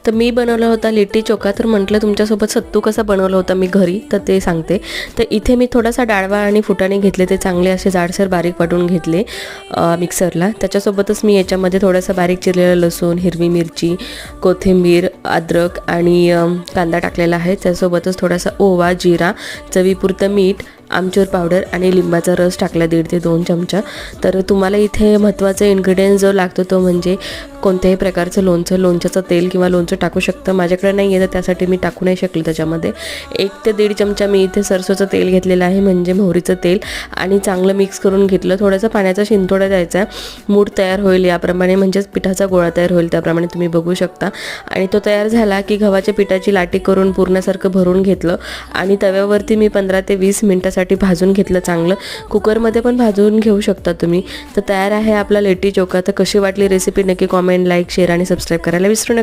तर मी बनवला होता लिट्टी चोखा. तर म्हटलं तुमच्यासोबत सत्तू कसा बनवला होता मी घरी, तर ते सांगते. तर इथे मी थोडासा डाळवा आणि फुटाणे घेतले, ते चांगले असे जाडसर बारीक वाटून घेतले मिक्सरला. त्याच्यासोबतच मी याच्यामध्ये थोडासा बारीक चिरलेला लसूण, हिरवी मिरची, कोथिंबीर, अद्रक आणि कांदा टाकलेला आहे. त्यासोबतच थोडासा ओवा, जिरा, चवीपुरतं मीठ, आमचूर पावडर आणि लिंबाचा रस टाकला 1.5 ते 2 चमचा. तर तुम्हाला इथे महत्त्वाचा इन्ग्रेडियंट जो लागतो तो म्हणजे कोणत्याही प्रकारचं लोणच्याचं तेल किंवा लोणचं टाकू शकतं. माझ्याकडे नाही आहे तर त्यासाठी मी टाकू नाही शकले. त्याच्यामध्ये 1 ते 1.5 चमचा मी इथे सरसोचं तेल घेतलेलं आहे, म्हणजे मोहरीचं तेल, आणि चांगलं मिक्स करून घेतलं. थोडासा पाण्याचा शिंतोडा द्यायचा, मूड तयार होईल याप्रमाणे, म्हणजेच पिठाचा गोळा तयार होईल त्याप्रमाणे तुम्ही बघू शकता. आणि तो तयार झाला की गव्हाच्या पिठाची लाटी करून पूर्णसारखं भरून घेतलं आणि तव्यावरती मी 15 ते 20 मिनिटासाठी भाजून घेतलं चांगलं. कुकरमध्ये पण भाजून घेऊ शकता तुम्ही. तर तयार आहे आपला लिट्टी चोखा. तर कशी वाटली रेसिपी नक्की कॉमेंट, लाईक, शेअर आणि सबस्क्राईब करायला विसरू नका.